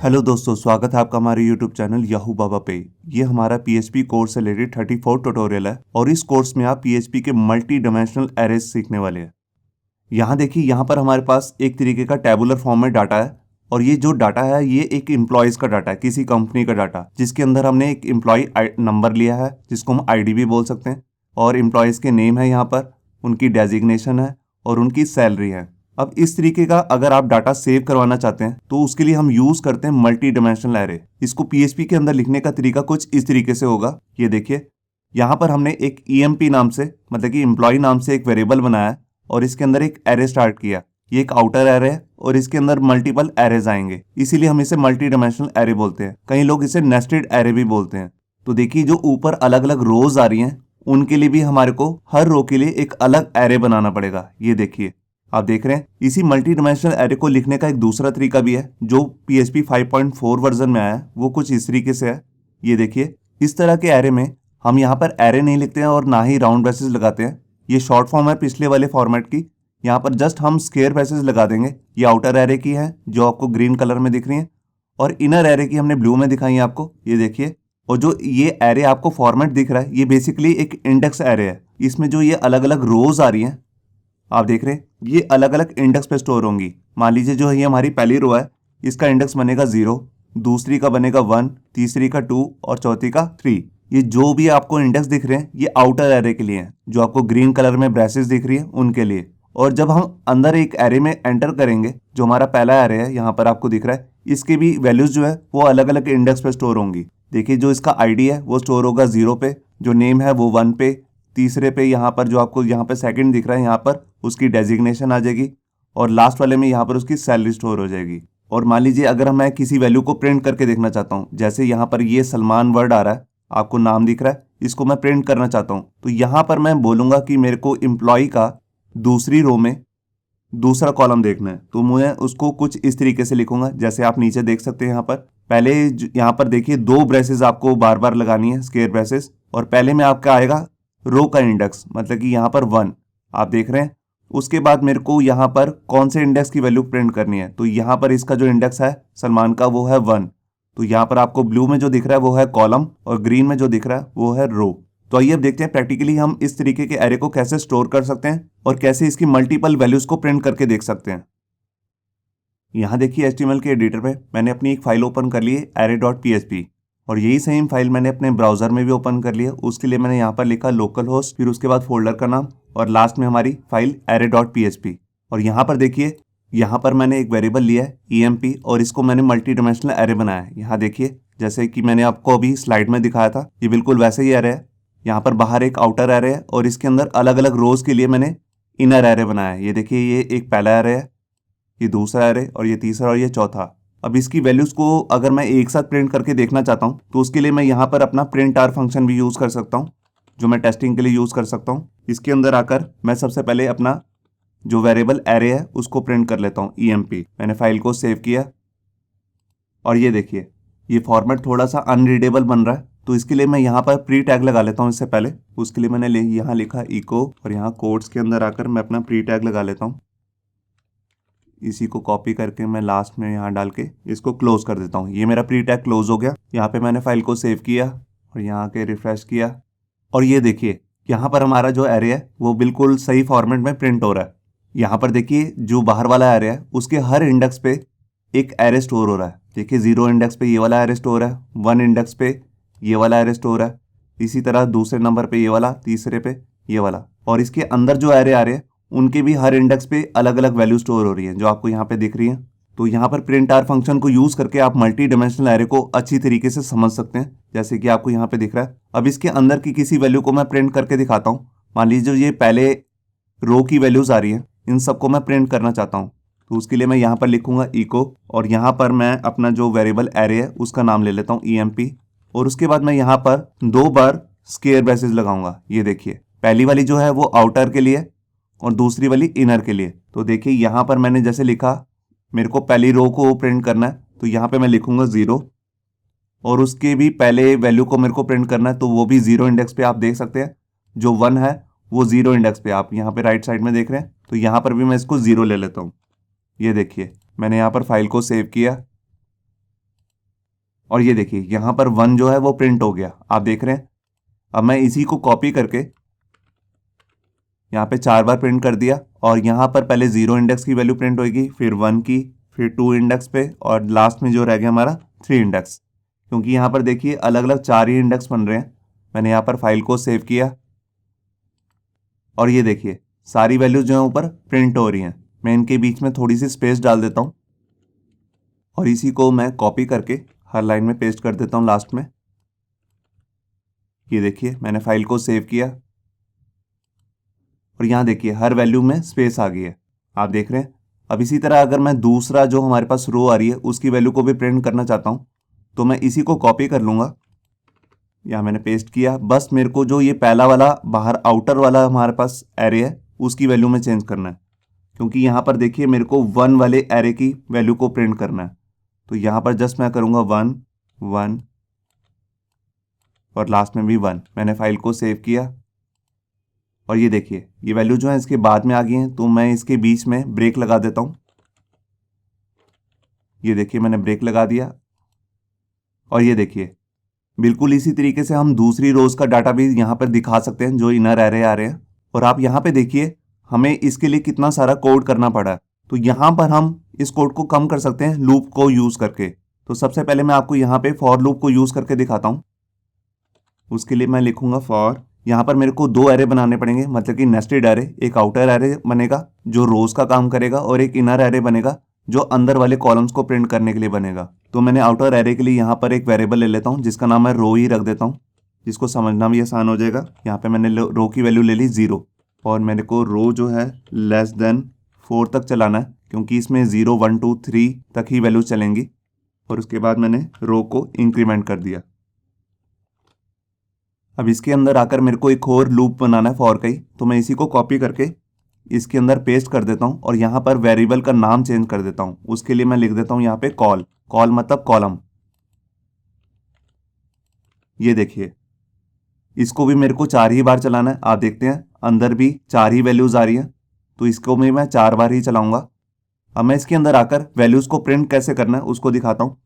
Hello दोस्तों, स्वागत है आपका हमारे यूट्यूब चैनल याहू बाबा पे। ये हमारा पीएचपी कोर्स से रिलेटेड 34 ट्यूटोरियल है और इस कोर्स में आप पीएचपी के मल्टी डायमेंशनल एरेज सीखने वाले हैं। यहाँ देखिए, यहाँ पर हमारे पास एक तरीके का टेबुलर फॉर्म में डाटा है और ये जो डाटा है ये एक एम्प्लॉयज़ का डाटा है, किसी कंपनी का डाटा, जिसके अंदर हमने एक एम्प्लॉय नंबर लिया है जिसको हम आईडी भी बोल सकते हैं, और एम्प्लॉयज़ के नेम है, यहाँ पर उनकी डेजिग्नेशन है और उनकी सैलरी है। अब इस तरीके का अगर आप डाटा सेव करवाना चाहते हैं तो उसके लिए हम यूज करते हैं मल्टी डायमेंशनल एरे। इसको पीएचपी के अंदर लिखने का तरीका कुछ इस तरीके से होगा। ये देखिए, यहाँ पर हमने एक ईएमपी नाम से, मतलब कि एम्प्लॉय नाम से एक वेरिएबल बनाया है और इसके अंदर एक एरे स्टार्ट किया। ये एक आउटर एरे है और इसके अंदर मल्टीपल एरेज आएंगे, इसीलिए हम इसे मल्टी डायमेंशनल एरे बोलते हैं। कई लोग इसे नेस्टेड एरे भी बोलते हैं। तो देखिए, जो ऊपर अलग अलग रोज आ रही हैं उनके लिए भी हमारे को हर रो के लिए एक अलग एरे बनाना पड़ेगा। ये देखिए, आप देख रहे हैं। इसी मल्टी डायमेंशनल एरे को लिखने का एक दूसरा तरीका भी है जो PHP 5.4 वर्जन में आया है, वो कुछ इस तरीके से है। ये देखिए, इस तरह के एरे में हम यहाँ पर एरे नहीं लिखते हैं और ना ही राउंड ब्रेसेस लगाते हैं। ये शॉर्ट फॉर्म है पिछले वाले फॉर्मेट की। यहाँ पर जस्ट हम स्क्वायर ब्रेसेस लगा देंगे। ये आउटर एरे की है जो आपको ग्रीन कलर में दिख रही है और इनर एरे की हमने ब्लू में दिखाई है आपको। ये देखिए, और जो ये एरे आपको फॉर्मेट दिख रहा है ये बेसिकली एक इंडेक्स एरे है। इसमें जो ये अलग अलग रोज आ रही हैं आप देख रहे हैं, ये अलग अलग इंडेक्स पे स्टोर होंगी। मान लीजिए जो ये हमारी पहली रो है इसका इंडेक्स बनेगा 0, दूसरी का बनेगा 1, तीसरी का 2 और चौथी का 3। ये जो भी आपको इंडेक्स दिख रहे हैं ये आउटर एरे के लिए हैं, जो आपको ग्रीन कलर में ब्रेसेस दिख रही है उनके लिए। और जब हम अंदर एक एरे में एंटर करेंगे, जो हमारा पहला एरे है यहाँ पर आपको दिख रहा है, इसके भी वैल्यूज जो है वो अलग अलग इंडेक्स पे स्टोर होंगी। देखिए, जो इसका आईडी है वो स्टोर होगा 0 पे, जो नेम है वो 1 पे, तीसरे पे यहाँ पर जो आपको यहाँ पे सेकंड दिख रहा है यहाँ पर उसकी डेजिग्नेशन आ जाएगी और लास्ट वाले में यहाँ पर उसकी सैलरी स्टोर हो जाएगी। और मान लीजिए अगर मैं किसी वैल्यू को प्रिंट करके देखना चाहता हूँ, जैसे यहाँ पर ये सलमान वर्ड आ रहा है, आपको नाम दिख रहा है, इसको मैं प्रिंट करना चाहता हूँ, तो यहाँ पर मैं बोलूँगा कि मेरे को एम्प्लॉय का दूसरी रो में दूसरा कॉलम देखना है, तो मैं उसको कुछ इस तरीके से लिखूंगा जैसे आप नीचे देख सकते हैं। यहाँ पर पहले यहाँ पर देखिए 2 ब्रेसेस आपको बार बार लगानी है, स्क्वायर ब्रेसेस, और पहले में आपका आएगा रो का इंडेक्स, मतलब कि यहाँ पर 1 आप देख रहे हैं। उसके बाद मेरे को यहाँ पर कौन से इंडेक्स की वैल्यू प्रिंट करनी है, तो यहाँ पर इसका जो इंडेक्स है सलमान का वो है 1। तो यहाँ पर आपको ब्लू में जो दिख रहा है वो है कॉलम और ग्रीन में जो दिख रहा है वो है रो। तो आइए अब देखते हैं प्रैक्टिकली हम इस तरीके के एरे को कैसे स्टोर कर सकते हैं और कैसे इसकी मल्टीपल वैल्यूज को प्रिंट करके देख सकते हैं। यहाँ देखिए, HTML के एडिटर में मैंने अपनी एक फाइल ओपन कर ली है array.php, और यही सेम फाइल मैंने अपने ब्राउजर में भी ओपन कर लिया। उसके लिए मैंने यहाँ पर लिखा लोकल होस्ट, फिर उसके बाद फोल्डर का नाम और लास्ट में हमारी फाइल array.php। और यहाँ पर देखिए, यहाँ पर मैंने एक वेरिएबल लिया है EMP और इसको मैंने मल्टी डायमेंशनल एरे बनाया है। यहाँ देखिए, जैसे कि मैंने आपको अभी स्लाइड में दिखाया था, ये बिल्कुल वैसे ही एरे है। यहाँ पर बाहर एक आउटर एरे है और इसके अंदर अलग अलग रोज के लिए मैंने इनर एरे बनाया है। ये देखिए, ये एक पहला एरे है, ये दूसरा एरे और ये तीसरा और ये चौथा। अब इसकी वैल्यूज को अगर मैं एक साथ प्रिंट करके देखना चाहता हूँ तो उसके लिए मैं यहाँ पर अपना प्रिंट आर फंक्शन भी यूज़ कर सकता हूँ, जो मैं टेस्टिंग के लिए यूज़ कर सकता हूँ। इसके अंदर आकर मैं सबसे पहले अपना जो वेरिएबल एरे है उसको प्रिंट कर लेता हूँ EMP। मैंने फाइल को सेव किया और ये देखिए, ये फॉर्मेट थोड़ा सा अनरीडेबल बन रहा है, तो इसके लिए मैं यहाँ पर प्री टैग लगा लेता हूँ। इससे पहले उसके लिए मैंने यहाँ लिखा इको और यहाँ कोड्स के अंदर आकर मैं अपना प्री टैग लगा लेता हूँ। इसी को कॉपी करके मैं लास्ट में यहाँ डाल के इसको क्लोज कर देता हूँ। ये मेरा प्री टैग क्लोज हो गया। यहाँ पे मैंने फाइल को सेव किया और यहाँ के रिफ्रेश किया और ये देखिए, यहाँ पर हमारा जो एरे है वो बिल्कुल सही फॉर्मेट में प्रिंट हो रहा है। यहाँ पर देखिए, जो बाहर वाला एरे है उसके हर इंडेक्स पे एक एरे स्टोर हो रहा है। देखिए, 0 इंडेक्स पे ये वाला एरे स्टोर है, 1 इंडेक्स पे ये वाला एरे स्टोर है, इसी तरह दूसरे नंबर पे ये वाला, तीसरे पे ये वाला, और इसके अंदर जो एरे आ रहे हैं उनके भी हर इंडेक्स पे अलग अलग वैल्यू स्टोर हो रही है, जो आपको यहाँ पे दिख रही है। तो यहाँ पर प्रिंट आर फंक्शन को यूज करके आप मल्टी डायमेंशनल एरे को अच्छी तरीके से समझ सकते हैं, जैसे कि आपको यहाँ पे दिख रहा है। अब इसके अंदर की किसी वैल्यू को मैं प्रिंट करके दिखाता हूँ। मान लीजिए ये पहले रो की वैल्यूज आ रही है, इन सबको मैं प्रिंट करना चाहता हूँ, तो उसके लिए मैं यहाँ पर लिखूंगा इको और यहाँ पर मैं अपना जो वेरिएबल एरे है उसका नाम ले लेता हूँ EMP, और उसके बाद मैं यहाँ पर 2 बार स्क्वायर ब्रेसेस लगाऊंगा। ये देखिए, पहली वाली जो है वो आउटर के लिए और दूसरी वाली इनर के लिए। तो देखिए, यहाँ पर मैंने जैसे लिखा, मेरे को पहली रो को प्रिंट करना है तो यहाँ पे मैं लिखूंगा 0, और उसके भी पहले वैल्यू को मेरे को प्रिंट करना है तो वो भी 0 इंडेक्स पे। आप देख सकते हैं जो 1 है वो 0 इंडेक्स पे, आप यहाँ पे राइट साइड में देख रहे हैं, तो यहाँ पर भी मैं इसको 0 ले लेता हूँ। ये देखिए, मैंने यहाँ पर फाइल को सेव किया और ये देखिए यहाँ पर 1 जो है वो प्रिंट हो गया, आप देख रहे हैं। अब मैं इसी को कॉपी करके यहाँ पे 4 बार प्रिंट कर दिया, और यहाँ पर पहले 0 इंडेक्स की वैल्यू प्रिंट होगी, फिर 1 की, फिर 2 इंडेक्स पे, और लास्ट में जो रह गया हमारा 3 इंडेक्स। क्योंकि यहाँ पर देखिए अलग अलग 4 ही इंडेक्स बन रहे हैं। मैंने यहाँ पर फाइल को सेव किया, और ये देखिए सारी वैल्यूज जो है ऊपर प्रिंट हो रही हैं। मैं इनके बीच में थोड़ी सी स्पेस डाल देता हूँ, और इसी को मैं कॉपी करके हर लाइन में पेस्ट कर देता हूँ लास्ट में। ये देखिए मैंने फाइल को सेव किया, और यहाँ देखिए हर वैल्यू में स्पेस आ गई है, आप देख रहे हैं। अब इसी तरह अगर मैं दूसरा जो हमारे पास रो आ रही है उसकी वैल्यू को भी प्रिंट करना चाहता हूँ, तो मैं इसी को कॉपी कर लूँगा। यहाँ मैंने पेस्ट किया। बस मेरे को जो ये पहला वाला बाहर आउटर वाला हमारे पास एरे है उसकी वैल्यू में चेंज करना है, क्योंकि यहाँ पर देखिए मेरे को 1 वाले एरे की वैल्यू को प्रिंट करना है। तो यहाँ पर जस्ट मैं करूँगा 1 1 और लास्ट में भी 1। मैंने फाइल को सेव किया, और ये देखिए ये वैल्यू जो है इसके बाद में आ गई हैं, तो मैं इसके बीच में ब्रेक लगा देता हूँ। ये देखिए मैंने ब्रेक लगा दिया, और ये देखिए बिल्कुल इसी तरीके से हम दूसरी रोज का डाटा भी यहाँ पर दिखा सकते हैं जो इनर एरे आ रहे हैं। और आप यहाँ पे देखिए हमें इसके लिए कितना सारा कोड करना पड़ा है। तो यहाँ पर हम इस कोड को कम कर सकते हैं लूप को यूज करके। तो सबसे पहले मैं आपको यहाँ पे फॉर लूप को यूज करके दिखाता हूँ। उसके लिए मैं लिखूंगा फॉर। यहाँ पर मेरे को 2 एरे बनाने पड़ेंगे, मतलब कि नेस्टेड एरे। एक आउटर एरे बनेगा जो रोज का काम करेगा, और एक इनर एरे बनेगा जो अंदर वाले कॉलम्स को प्रिंट करने के लिए बनेगा। तो मैंने आउटर एरे के लिए यहाँ पर एक वेरिएबल ले लेता हूँ जिसका नाम मैं रो ही रख देता हूँ, जिसको समझना भी आसान हो जाएगा। यहाँ पे मैंने रो की वैल्यू ले ली 0, और मेरे को रो जो है लेस देन 4 तक चलाना है, क्योंकि इसमें 0 1 2 3 तक ही वैल्यू चलेंगी। और उसके बाद मैंने रो को इंक्रीमेंट कर दिया। अब इसके अंदर आकर मेरे को एक और लूप बनाना है फॉर का ही, तो मैं इसी को कॉपी करके इसके अंदर पेस्ट कर देता हूँ, और यहाँ पर वेरिएबल का नाम चेंज कर देता हूँ। उसके लिए मैं लिख देता हूँ यहाँ पे कॉल। कॉल मतलब कॉलम। ये देखिए इसको भी मेरे को 4 ही बार चलाना है। आप देखते हैं अंदर भी 4 ही वैल्यूज आ रही हैं, तो इसको भी मैं 4 बार ही चलाऊंगा। अब मैं इसके अंदर आकर वैल्यूज को प्रिंट कैसे करना है उसको दिखाता हूँ।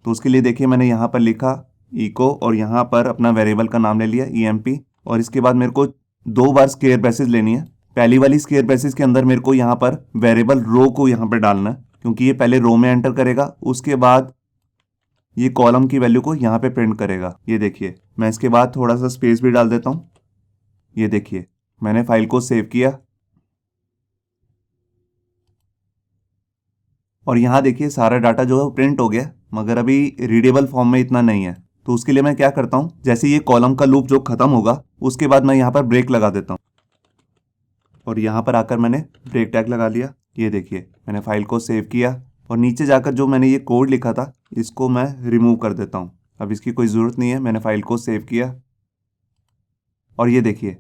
तो उसके लिए देखिए मैंने यहाँ पर लिखा इको, और यहाँ पर अपना वेरिएबल का नाम ले लिया EMP, और इसके बाद मेरे को 2 बार स्क्वायर ब्रैकेट लेनी है। पहली वाली स्क्वायर ब्रैकेट के अंदर मेरे को यहाँ पर वेरिएबल रो को यहाँ पर डालना है, क्योंकि ये पहले रो में एंटर करेगा, उसके बाद ये कॉलम की वैल्यू को यहाँ पे प्रिंट करेगा। ये देखिए मैं इसके बाद थोड़ा सा स्पेस भी डाल देता हूँ। ये देखिए मैंने फाइल को सेव किया, और यहाँ देखिए सारा डाटा जो है वो प्रिंट हो गया, मगर अभी रीडेबल फॉर्म में इतना नहीं है। तो उसके लिए मैं क्या करता हूँ, जैसे ये कॉलम का लूप जो खत्म होगा उसके बाद मैं यहाँ पर ब्रेक लगा देता हूँ, और यहाँ पर आकर मैंने ब्रेक टैग लगा लिया। ये देखिए मैंने फाइल को सेव किया, और नीचे जाकर जो मैंने ये कोड लिखा था इसको मैं रिमूव कर देता हूँ। अब इसकी कोई ज़रूरत नहीं है। मैंने फाइल को सेव किया, और ये देखिए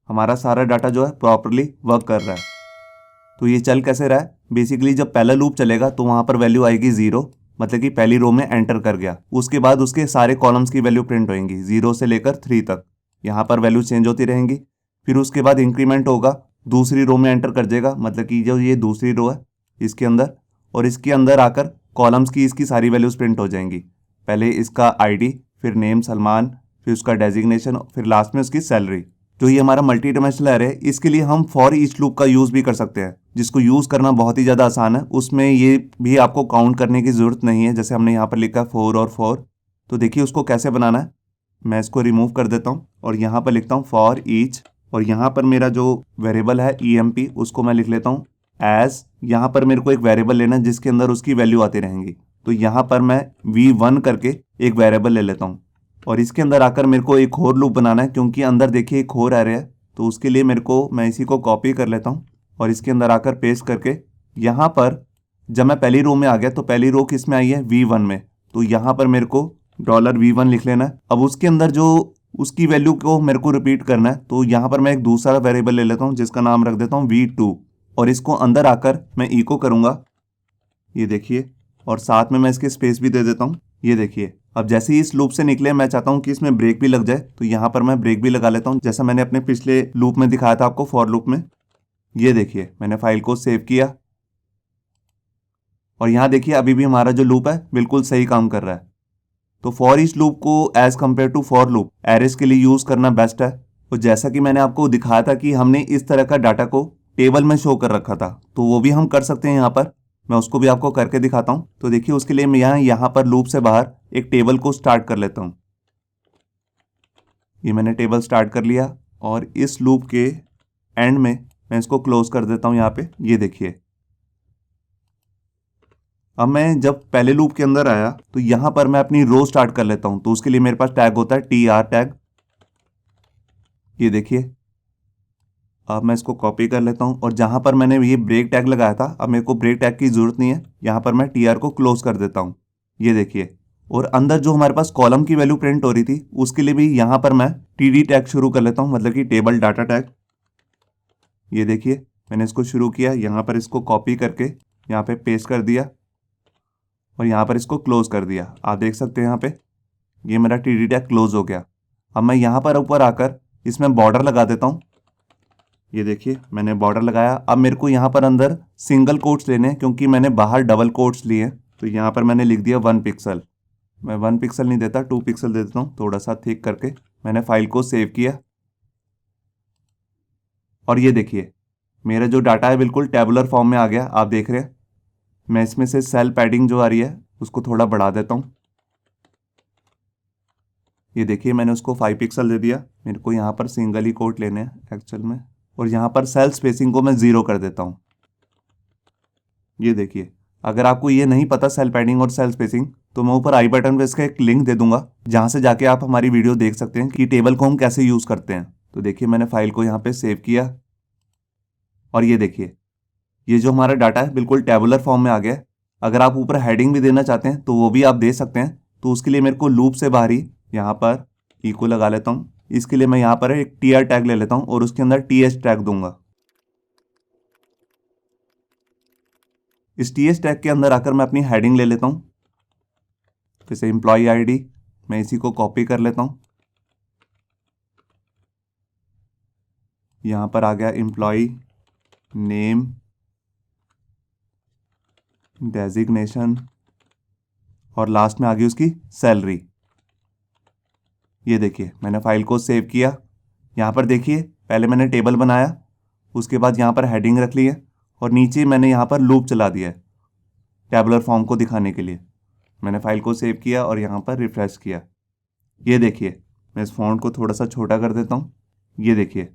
हमारा सारा डाटा जो है प्रॉपरली वर्क कर रहा है। तो ये चल कैसे रहा है, बेसिकली जब पहला लूप चलेगा तो वहाँ पर वैल्यू आएगी 0, मतलब कि पहली रो में एंटर कर गया। उसके बाद उसके सारे कॉलम्स की वैल्यू प्रिंट होंगी 0 से लेकर 3 तक। यहाँ पर वैल्यू चेंज होती रहेंगी। फिर उसके बाद इंक्रीमेंट होगा, दूसरी रो में एंटर कर जाएगा, मतलब कि जो ये दूसरी रो है इसके अंदर, और इसके अंदर आकर कॉलम्स की इसकी सारी वैल्यूज प्रिंट हो जाएंगी। पहले इसका ID, फिर नेम सलमान, फिर उसका डेजिग्नेशन, फिर लास्ट में उसकी सैलरी। जो ये हमारा मल्टी डायमेंशनल एरे है, इसके लिए हम फॉर ईच लूप का यूज़ भी कर सकते हैं, जिसको यूज़ करना बहुत ही ज़्यादा आसान है। उसमें ये भी आपको काउंट करने की ज़रूरत नहीं है, जैसे हमने यहाँ पर लिखा 4 और 4। तो देखिए उसको कैसे बनाना है। मैं इसको रिमूव कर देता हूँ, और यहाँ पर लिखता हूँ फॉर ईच, और यहाँ पर मेरा जो वेरिएबल है EMP उसको मैं लिख लेता हूँ एज। यहाँ पर मेरे को एक वेरिएबल लेना है जिसके अंदर उसकी वैल्यू आती रहेंगी। तो यहाँ पर मैं V1 करके एक वेरिएबल ले लेता हूँ, और इसके अंदर आकर मेरे को एक और लूप बनाना है, क्योंकि अंदर देखिए एक और एरे है। तो उसके लिए मैं इसी को कॉपी कर लेता हूँ, और इसके अंदर आकर पेस्ट करके यहाँ पर जब मैं पहली रो में आ गया तो पहली रो किस में आई है, V1 में। तो यहाँ पर मेरे को $V1 लिख लेना है। अब उसके अंदर जो उसकी वैल्यू को मेरे को रिपीट करना है, तो यहाँ पर मैं एक दूसरा वेरिएबल ले लेता हूँ जिसका नाम रख देता हूँ V2, और इसको अंदर आकर मैं इको करूँगा। ये देखिए, और साथ में मैं इसके स्पेस भी दे देता हूँ। ये देखिए अब जैसे ही इस लूप से निकले मैं चाहता हूँ कि इसमें ब्रेक भी लग जाए, तो यहाँ पर मैं ब्रेक भी लगा लेता हूँ, जैसा मैंने अपने पिछले लूप में दिखाया था आपको फॉर लूप में। ये देखिए मैंने फाइल को सेव किया, और यहाँ देखिए अभी भी हमारा जो लूप है बिल्कुल सही काम कर रहा है। तो फॉर ईच लूप को as compare to for loop arrays के लिए यूज करना बेस्ट है। तो जैसा कि मैंने आपको दिखाया था कि हमने इस तरह का डाटा को टेबल में शो कर रखा था, तो वो भी हम कर सकते हैं यहाँ पर। मैं उसको भी आपको करके दिखाता हूँ। तो देखिए उसके लिए मैं यहाँ पर लूप से बाहर एक टेबल को स्टार्ट कर लेता हूँ। ये मैंने टेबल स्टार्ट कर लिया और इस लूप के एंड में मैं इसको क्लोज कर देता हूँ यहाँ पे। ये देखिए अब मैं जब पहले लूप के अंदर आया तो यहाँ पर मैं अपनी रो स्टार्ट कर लेता हूँ। तो उसके लिए मेरे पास टैग होता है TR टैग। ये देखिए अब मैं इसको कॉपी कर लेता हूँ और जहाँ पर मैंने ये ब्रेक टैग लगाया था अब मेरे को ब्रेक टैग की ज़रूरत नहीं है। यहाँ पर मैं TR को क्लोज कर देता हूँ। ये देखिए और अंदर जो हमारे पास कॉलम की वैल्यू प्रिंट हो रही थी उसके लिए भी यहाँ पर मैं TD टैग शुरू कर लेता हूँ, मतलब कि टेबल डाटा टैग। ये देखिए मैंने इसको शुरू किया, यहाँ पर इसको कॉपी करके यहाँ पे पेस्ट कर दिया और यहाँ पर इसको क्लोज कर दिया। आप देख सकते हैं यहाँ पे ये मेरा TD टैग क्लोज हो गया। अब मैं यहाँ पर ऊपर आकर इसमें बॉर्डर लगा देता हूँ। ये देखिए मैंने बॉर्डर लगाया। अब मेरे को यहाँ पर अंदर सिंगल कोट्स लेने हैं क्योंकि मैंने बाहर डबल कोट्स लिए हैं। तो यहाँ पर मैंने लिख दिया 1 पिक्सल। मैं 1 पिक्सल नहीं देता, 2 पिक्सल दे देता हूँ, थोड़ा सा थिक करके। मैंने फाइल को सेव किया और ये देखिए मेरा जो डाटा है बिल्कुल टेबुलर फॉर्म में आ गया। आप देख रहे हैं मैं इसमें से सेल पैडिंग जो आ रही है उसको थोड़ा बढ़ा देता हूँ। ये देखिए मैंने उसको 5 पिक्सल दे दिया। मेरे को यहाँ पर सिंगल ही कोट लेने हैं एक्चुअल में, और यहाँ पर सेल स्पेसिंग को मैं 0 कर देता हूँ। ये देखिए अगर आपको ये नहीं पता सेल पैडिंग और सेल स्पेसिंग तो मैं ऊपर आई बटन पे इसका एक लिंक दे दूंगा जहाँ से जाके आप हमारी वीडियो देख सकते हैं कि टेबल को हम कैसे यूज़ करते हैं। तो देखिए मैंने फाइल को यहाँ पे सेव किया और ये देखिए ये जो हमारा डाटा है बिल्कुल टेबुलर फॉर्म में आ गया है। अगर आप ऊपर हेडिंग भी देना चाहते हैं तो वो भी आप दे सकते हैं। तो उसके लिए मेरे को लूप से बाहर ही यहाँ पर इको लगा लेता हूँ। इसके लिए मैं यहाँ पर एक TR टैग ले लेता हूँ और उसके अंदर TH टैग दूंगा। इस TH टैग के अंदर आकर मैं अपनी हेडिंग ले लेता हूँ, जैसे एम्प्लॉय ID। मैं इसी को कॉपी कर लेता हूँ। यहाँ पर आ गया एम्प्लॉय नेम, डेजिग्नेशन और लास्ट में आ गई उसकी सैलरी। ये देखिए मैंने फाइल को सेव किया। यहाँ पर देखिए पहले मैंने टेबल बनाया, उसके बाद यहाँ पर हेडिंग रख ली है और नीचे मैंने यहाँ पर लूप चला दिया है टेबुलर फॉर्म को दिखाने के लिए। मैंने फाइल को सेव किया और यहाँ पर रिफ्रेश किया। ये देखिए मैं इस फॉन्ट को थोड़ा सा छोटा कर देता हूँ। ये देखिए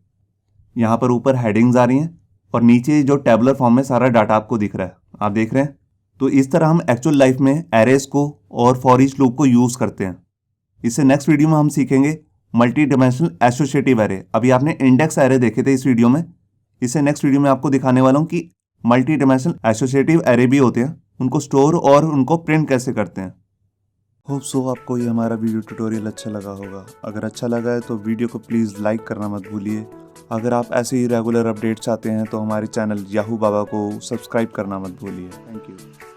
यहाँ पर ऊपर हेडिंग्स आ रही हैं और नीचे जो टेबुलर फॉर्म में सारा डाटा आपको दिख रहा है। आप देख रहे हैं। तो इस तरह हम एक्चुअल लाइफ में एरेस को और फॉर ईच लूप को यूज़ करते हैं। इससे नेक्स्ट वीडियो में हम सीखेंगे मल्टी डिमेंशनल एसोसिएटिव एरे। अभी आपने इंडेक्स एरे देखे थे इस वीडियो में। इससे नेक्स्ट वीडियो में आपको दिखाने वाला हूँ कि मल्टी डिमेंशनल एसोसिएटिव एरे भी होते हैं, उनको स्टोर और उनको प्रिंट कैसे करते हैं। होप सो आपको ये हमारा वीडियो ट्यूटोरियल अच्छा लगा होगा। अगर अच्छा लगा है तो वीडियो को प्लीज़ लाइक करना मत भूलिए। अगर आप ऐसे ही रेगुलर अपडेट चाहते हैं तो हमारे चैनल याहू बाबा को सब्सक्राइब करना मत भूलिए। Thank you.